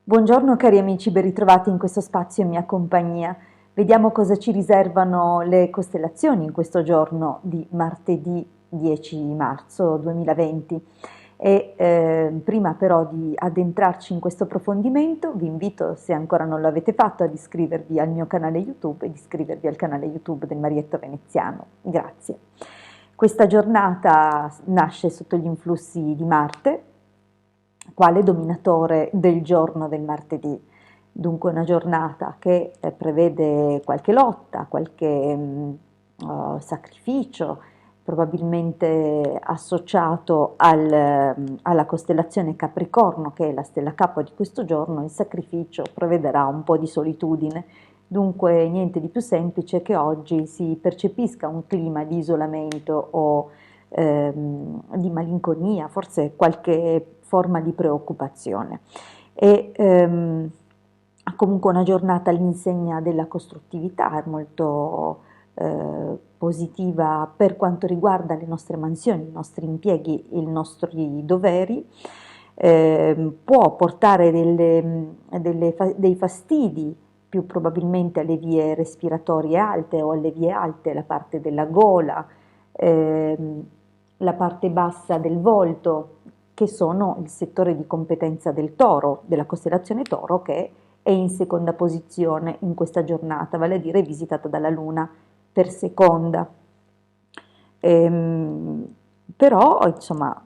Buongiorno cari amici, ben ritrovati in questo spazio in mia compagnia. Vediamo cosa ci riservano le costellazioni in questo giorno di martedì 10 marzo 2020. Prima però di addentrarci in questo approfondimento, vi invito, se ancora non lo avete fatto, ad iscrivervi al mio canale YouTube ed iscrivervi al canale YouTube del Marietto Veneziano. Grazie. Questa giornata nasce sotto gli influssi di Marte, quale dominatore del giorno del martedì. Dunque una giornata che prevede qualche lotta, qualche sacrificio, probabilmente associato alla costellazione Capricorno, che è la stella capo di questo giorno. Il sacrificio prevederà un po' di solitudine, dunque niente di più semplice che oggi si percepisca un clima di isolamento o di malinconia, forse qualche forma di preoccupazione. Ha comunque una giornata all'insegna della costruttività, è molto positiva per quanto riguarda le nostre mansioni, i nostri impieghi, i nostri doveri. Può portare dei fastidi più probabilmente alle vie respiratorie alte o alle vie alte, la parte della gola, la parte bassa del volto, che sono il settore di competenza del Toro, della costellazione Toro, che è in seconda posizione in questa giornata, vale a dire visitata dalla Luna per seconda. Però insomma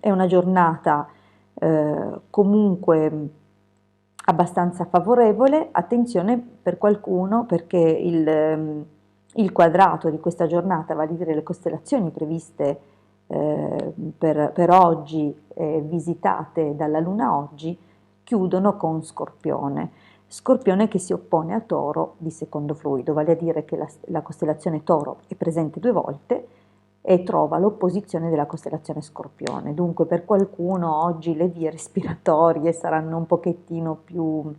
è una giornata comunque abbastanza favorevole. Attenzione per qualcuno, perché il quadrato di questa giornata, vale a dire le costellazioni previste per oggi, visitate dalla Luna oggi, chiudono con Scorpione. Scorpione che si oppone a Toro di secondo fluido, vale a dire che la costellazione Toro è presente 2 volte e trova l'opposizione della costellazione Scorpione. Dunque per qualcuno oggi le vie respiratorie saranno un pochettino più,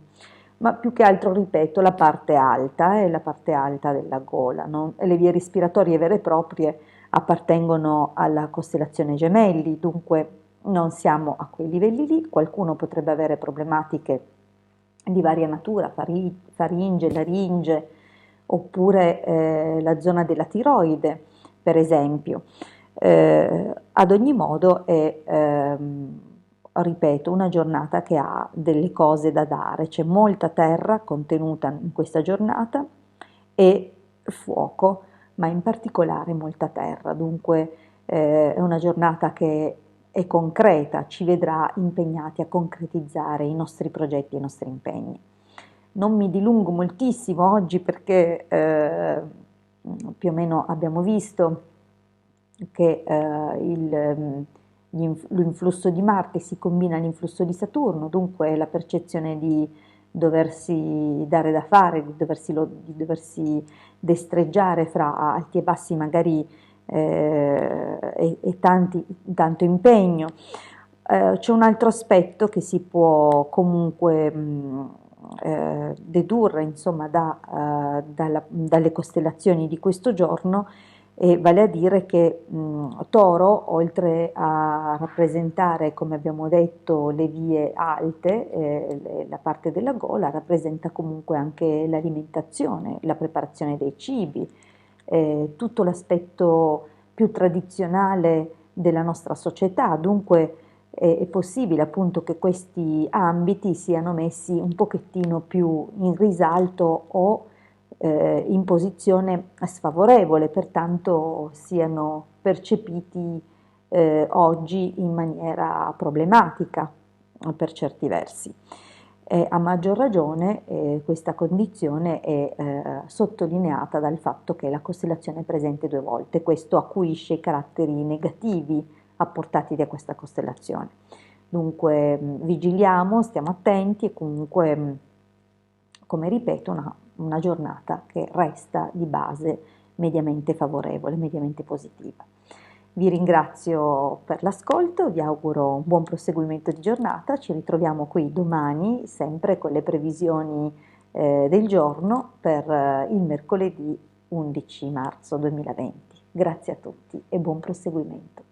ma più che altro, ripeto, la parte alta è la parte alta della gola, no? Le vie respiratorie vere e proprie appartengono alla costellazione Gemelli, dunque non siamo a quei livelli lì. Qualcuno potrebbe avere problematiche di varia natura, faringe, laringe, oppure la zona della tiroide, per esempio. Ad ogni modo è, ripeto, una giornata che ha delle cose da dare, c'è molta terra contenuta in questa giornata e fuoco, ma in particolare molta terra, dunque è una giornata che è concreta, ci vedrà impegnati a concretizzare i nostri progetti e i nostri impegni. Non mi dilungo moltissimo oggi perché più o meno abbiamo visto che l'influsso di Marte si combina all'influsso di Saturno, dunque la percezione di doversi dare da fare, di doversi destreggiare fra alti e bassi magari e tanto impegno. C'è un altro aspetto che si può comunque dedurre insomma dalle costellazioni di questo giorno, e vale a dire che Toro, oltre a rappresentare, come abbiamo detto, le vie alte, la parte della gola, rappresenta comunque anche l'alimentazione, la preparazione dei cibi, tutto l'aspetto più tradizionale della nostra società. Dunque è possibile appunto che questi ambiti siano messi un pochettino più in risalto o in posizione sfavorevole, pertanto siano percepiti oggi in maniera problematica per certi versi. A maggior ragione questa condizione è sottolineata dal fatto che la costellazione è presente 2 volte. Questo acuisce i caratteri negativi apportati da questa costellazione. Dunque vigiliamo, stiamo attenti e comunque, come ripeto, una giornata che resta di base mediamente favorevole, mediamente positiva. Vi ringrazio per l'ascolto, vi auguro un buon proseguimento di giornata, ci ritroviamo qui domani sempre con le previsioni del giorno per il mercoledì 11 marzo 2020. Grazie a tutti e buon proseguimento.